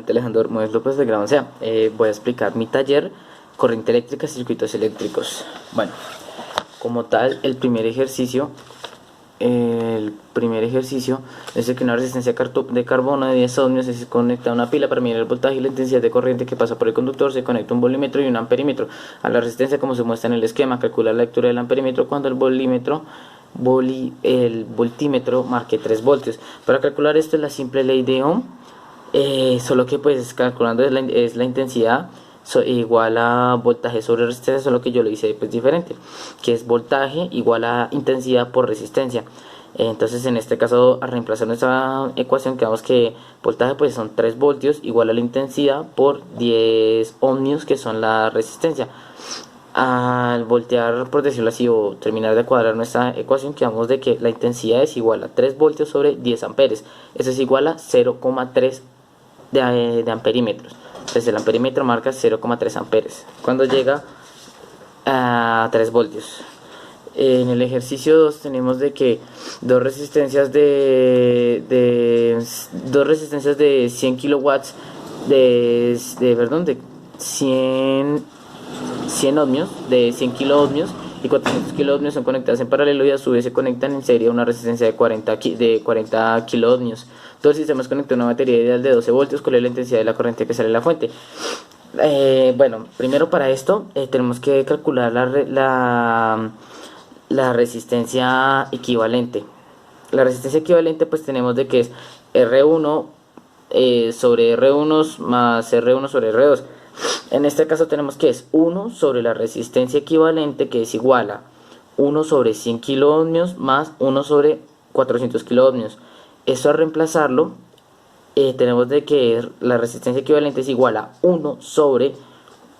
Alejandro Módez López de Grado 11A. Voy a explicar mi taller, corriente eléctrica, circuitos eléctricos. Bueno, como tal, el primer ejercicio es que una resistencia de carbono de 10 ohmios se conecta a una pila para medir el voltaje y la intensidad de corriente que pasa por el conductor. Se conecta un volímetro y un amperímetro a la resistencia, como se muestra en el esquema. Calcula la lectura del amperímetro cuando el voltímetro marque 3 voltios. Para calcular esto es la simple ley de Ohm, solo que pues calculando es la intensidad igual a voltaje sobre resistencia, solo que yo lo hice pues diferente, que es voltaje igual a intensidad por resistencia. Entonces en este caso, al reemplazar nuestra ecuación, quedamos que voltaje pues son 3 voltios igual a la intensidad por 10 ohmios, que son la resistencia. Al voltear, por decirlo así, o terminar de cuadrar nuestra ecuación, quedamos de que la intensidad es igual a 3 voltios sobre 10 amperes. Eso es igual a 0,3 de amperímetros. Entonces el amperímetro marca 0,3 amperes cuando llega a 3 voltios. En el ejercicio 2 tenemos de que dos resistencias de 100 kilowatts de 100 ohmios, de 100 kilo ohmios y 400 kilo ohmios son conectadas en paralelo y a su vez se conectan en serie a una resistencia de 40 kilo ohmios. Todo el sistema es conectado a una batería ideal de 12 voltios. ¿Cuál es la intensidad de la corriente que sale de la fuente? Bueno, primero para esto tenemos que calcular la resistencia equivalente. La resistencia equivalente pues tenemos de que es R1 sobre R1 más R1 sobre R2. En este caso tenemos que es 1 sobre la resistencia equivalente, que es igual a 1 sobre 100 kilo ohmios más 1 sobre 400 kilo ohmios. Eso al reemplazarlo, tenemos de que la resistencia equivalente es igual a 1 sobre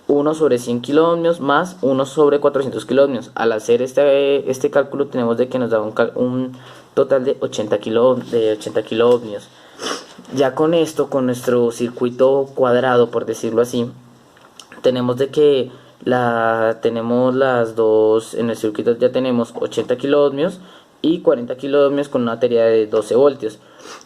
100 kilo ohmios más 1 sobre 400 kilo ohmios. Al hacer este cálculo tenemos de que nos da un total de 80 kilo ohmios. Ya con esto, con nuestro circuito cuadrado, por decirlo así, tenemos de que tenemos las dos, en el circuito ya tenemos 80 kilo ohmios y 40 kilo ohmios con una batería de 12 voltios.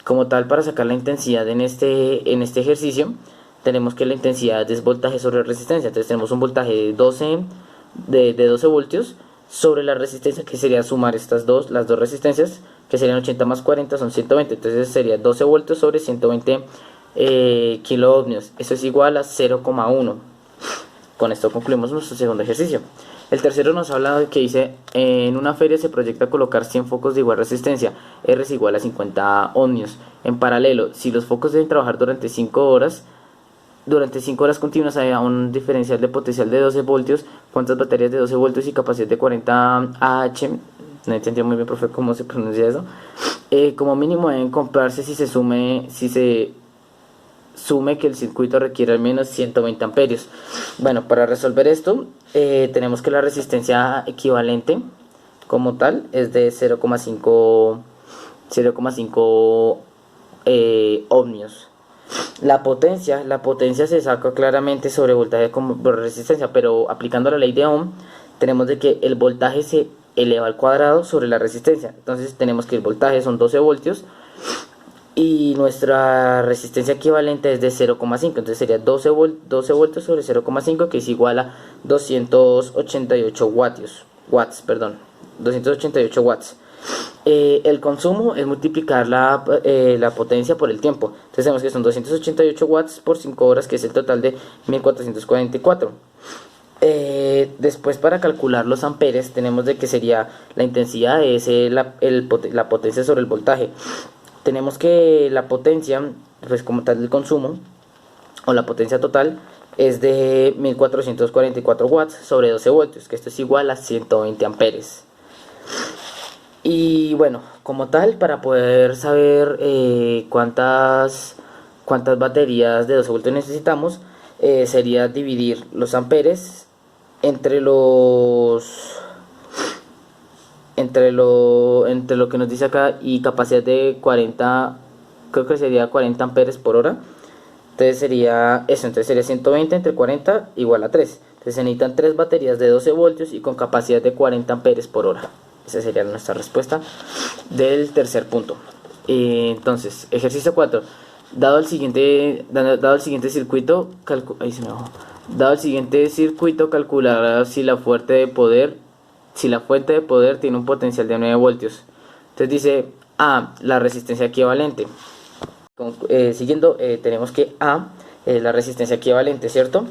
Como tal, para sacar la intensidad en este ejercicio, tenemos que la intensidad es voltaje sobre resistencia. Entonces tenemos un voltaje de 12 voltios sobre la resistencia, que sería sumar las dos resistencias, que serían 80 más 40 son 120. Entonces sería 12 voltios sobre 120 kilo ohmios. Eso es igual a 0,1. Con esto concluimos nuestro segundo ejercicio. El tercero nos habla de que dice: en una feria se proyecta colocar 100 focos de igual resistencia, R es igual a 50 ohmios. En paralelo, si los focos deben trabajar durante 5 horas continuas a un diferencial de potencial de 12 voltios, ¿cuántas baterías de 12 voltios y capacidad de 40 Ah? No entendí muy bien, profe, cómo se pronuncia eso. Como mínimo deben comprarse si se sume que el circuito requiere al menos 120 amperios. Bueno, para resolver esto, tenemos que la resistencia equivalente como tal es de 0,5 ohmios. La potencia se saca claramente sobre voltaje por resistencia, pero aplicando la ley de Ohm tenemos de que el voltaje se eleva al cuadrado sobre la resistencia. Entonces tenemos que el voltaje son 12 voltios y nuestra resistencia equivalente es de 0,5, entonces sería 12 voltios sobre 0,5, que es igual a 288 watts. El consumo es multiplicar la potencia por el tiempo. Entonces tenemos que son 288 watts por 5 horas, que es el total de 1444. Después, para calcular los amperes, tenemos de que sería la intensidad es la potencia sobre el voltaje. Tenemos que la potencia, pues como tal del consumo, o la potencia total, es de 1444 watts sobre 12 voltios, que esto es igual a 120 amperes. Y bueno, como tal, para poder saber cuántas baterías de 12 voltios necesitamos, sería dividir los amperes entre lo que nos dice acá y capacidad de 40, creo que sería 40 amperes por hora. Entonces sería eso, entonces sería 120 entre 40 igual a 3. Entonces se necesitan 3 baterías de 12 voltios y con capacidad de 40 amperes por hora. Esa sería nuestra respuesta del tercer punto. Entonces, ejercicio 4. Dado el siguiente circuito, ahí se me bajó. Dado el siguiente circuito, calcular si la fuente de poder tiene un potencial de 9 voltios. Entonces dice A, la resistencia equivalente. Siguiendo, tenemos que A es la resistencia equivalente, ¿cierto?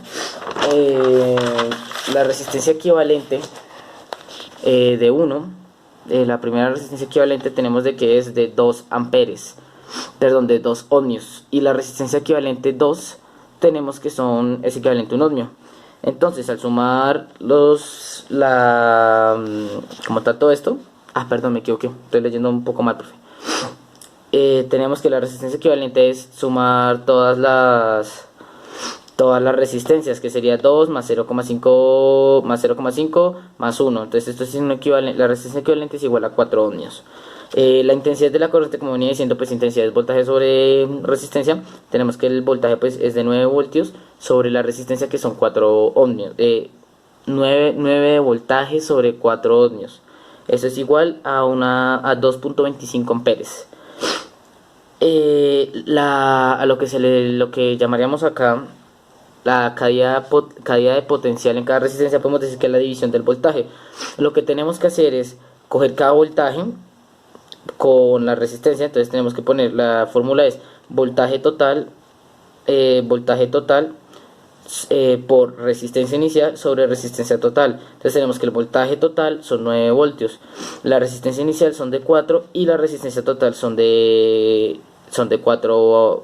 La resistencia equivalente de 1, la primera resistencia equivalente tenemos de que es de 2 amperes, perdón, de 2 ohmios, y la resistencia equivalente 2 tenemos que es equivalente a 1 ohmio. Entonces, al sumar como está todo esto, perdón, me equivoqué, estoy leyendo un poco mal, profe. Tenemos que la resistencia equivalente es sumar todas las resistencias, que sería 2 más 0,5 más 0,5 más 1. Entonces esto es un equivalente, la resistencia equivalente es igual a 4 ohmios. La intensidad de la corriente, como venía diciendo, pues intensidad es voltaje sobre resistencia. Tenemos que el voltaje pues es de 9 voltios sobre la resistencia, que son 4 ohmios. 9 voltajes sobre 4 ohmios. Eso es igual a 2.25 amperes. A lo que llamaríamos acá la caída de potencial en cada resistencia, podemos decir que es la división del voltaje. Lo que tenemos que hacer es coger cada voltaje con la resistencia. Entonces tenemos que poner, la fórmula es voltaje total por resistencia inicial sobre resistencia total. Entonces tenemos que el voltaje total son 9 voltios, la resistencia inicial son de 4 y la resistencia total son de 4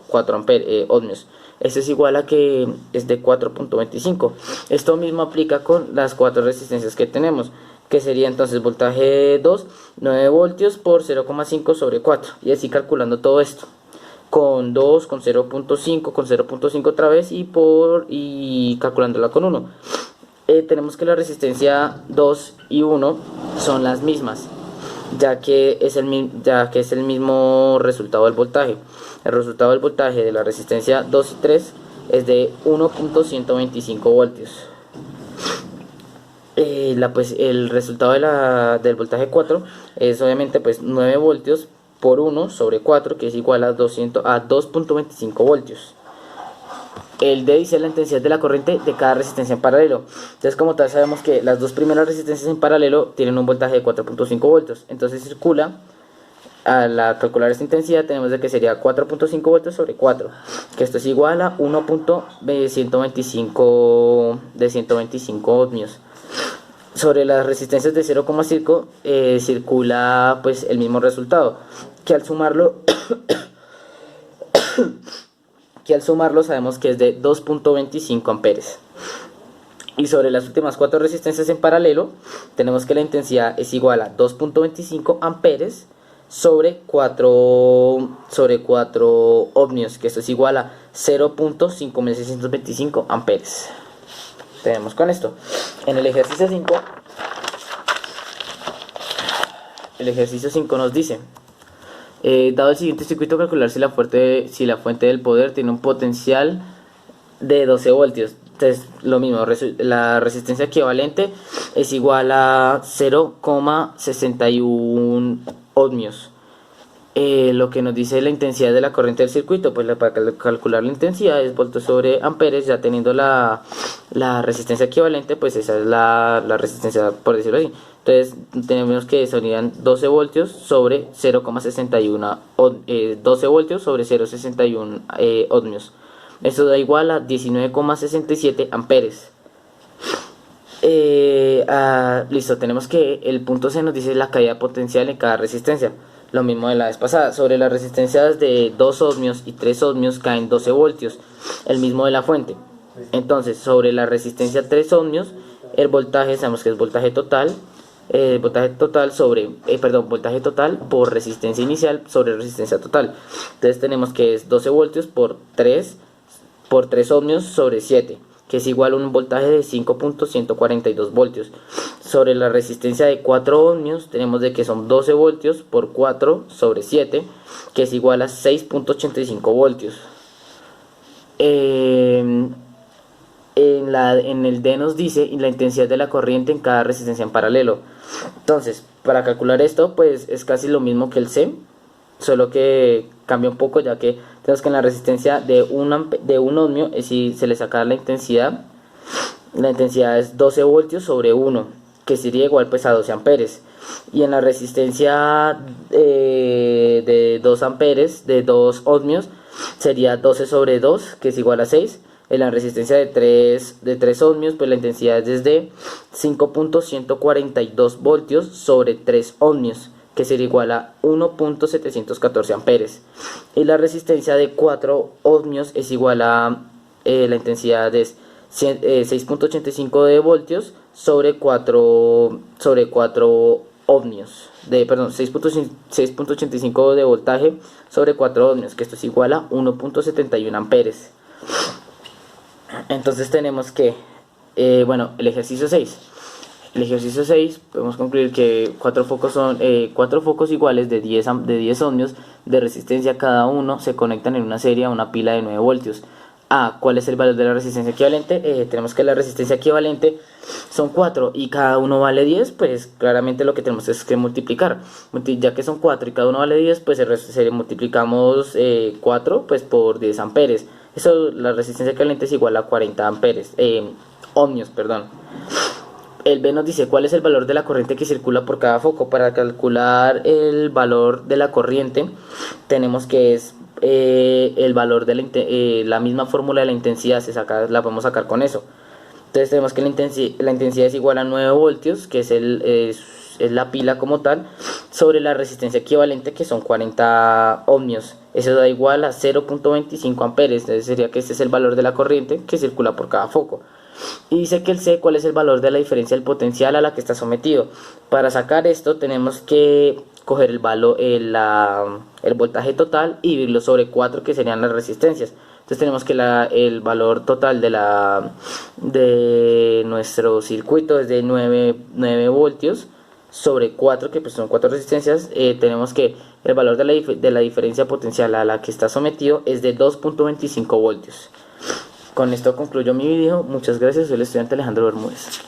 ohmios. Esto es igual a que es de 4.25. Esto mismo aplica con las 4 resistencias que tenemos, que sería entonces voltaje 2, 9 voltios por 0,5 sobre 4, y así calculando todo esto con 2, con 0.5, con 0.5 otra vez, y calculándola con 1. Tenemos que la resistencia 2 y 1 son las mismas, ya que es el mismo resultado del voltaje. El resultado del voltaje de la resistencia 2 y 3 es de 1.125 voltios. El resultado del voltaje 4 es obviamente pues 9 voltios por 1 sobre 4, que es igual a 2.25 voltios. El D dice la intensidad de la corriente de cada resistencia en paralelo. Entonces, como tal, sabemos que las dos primeras resistencias en paralelo tienen un voltaje de 4.5 voltios. Entonces circula, al calcular esta intensidad tenemos de que sería 4.5 voltios sobre 4, que esto es igual a 1.125 ohmios. Sobre las resistencias de 0,5 circula pues el mismo resultado, que al sumarlo sabemos que es de 2.25 amperes. Y sobre las últimas 4 resistencias en paralelo tenemos que la intensidad es igual a 2.25 amperes sobre 4 ohmios, que esto es igual a 0.5625 amperes. Tenemos con esto. En el ejercicio 5 nos dice, dado el siguiente circuito, calcular si la fuente del poder tiene un potencial de 12 voltios. Entonces lo mismo, la resistencia equivalente es igual a 0,61 ohmios. Lo que nos dice la intensidad de la corriente del circuito, pues para calcular la intensidad es voltios sobre amperes, ya teniendo la resistencia equivalente, pues esa es la resistencia, por decirlo así. Entonces tenemos que serían 12 voltios sobre 0,61 12 voltios sobre 0,61 ohmios. Esto da igual a 19,67 amperes. Listo, tenemos que el punto C nos dice la caída potencial en cada resistencia. Lo mismo de la vez pasada. Sobre las resistencias de 2 ohmios y 3 ohmios caen 12 voltios, el mismo de la fuente. Entonces, sobre la resistencia 3 ohmios, el voltaje, sabemos que es voltaje total voltaje total por resistencia inicial sobre resistencia total. Entonces tenemos que es 12 voltios por 3 ohmios sobre 7, que es igual a un voltaje de 5.142 voltios. Sobre la resistencia de 4 ohmios tenemos de que son 12 voltios por 4 sobre 7, que es igual a 6.85 voltios. En el D nos dice la intensidad de la corriente en cada resistencia en paralelo. Entonces, para calcular esto, pues es casi lo mismo que el C. solo que cambia un poco, ya que tenemos que en la resistencia de un ohmio, si se le saca la intensidad es 12 voltios sobre 1, que sería igual pues a 12 amperes. Y en la resistencia de 2 amperes, de 2 ohmios, sería 12 sobre 2, que es igual a 6. En la resistencia de 3 ohmios, pues la intensidad es de 5.142 voltios sobre 3 ohmios, que sería igual a 1.714 amperes. Y la resistencia de 4 ohmios es igual a la intensidad es 6.85 de voltios sobre 4 ohmios, perdón, 6.85 de voltaje sobre 4 ohmios, que esto es igual a 1.71 amperes. Entonces tenemos que, bueno, el ejercicio 6. El ejercicio 6 podemos concluir que 4 focos son 4 focos iguales de 10 ohmios de resistencia cada uno se conectan en una serie a una pila de 9 voltios. ¿Cuál es el valor de la resistencia equivalente? Tenemos que la resistencia equivalente son 4 y cada uno vale 10, pues claramente lo que tenemos es que multiplicar. Ya que son 4 y cada uno vale 10, pues multiplicamos 4 pues por 10 amperes. Eso, la resistencia equivalente es igual a 40 amperes, ohmios, perdón. El B nos dice cuál es el valor de la corriente que circula por cada foco. Para calcular el valor de la corriente tenemos que es el valor de la misma fórmula de la intensidad, la podemos sacar con eso. Entonces tenemos que la intensidad es igual a 9 voltios, que es la pila como tal, sobre la resistencia equivalente, que son 40 ohmios. Eso da igual a 0.25 amperes. Entonces sería que este es el valor de la corriente que circula por cada foco. Y dice que el C, cuál es el valor de la diferencia del potencial a la que está sometido. Para sacar esto tenemos que coger el voltaje total y dividirlo sobre 4, que serían las resistencias. Entonces tenemos que el valor total de nuestro circuito es de 9 voltios sobre 4, que pues son 4 resistencias. Tenemos que el valor de la diferencia potencial a la que está sometido es de 2.25 voltios. Con esto concluyo mi video. Muchas gracias. Soy el estudiante Alejandro Bermúdez.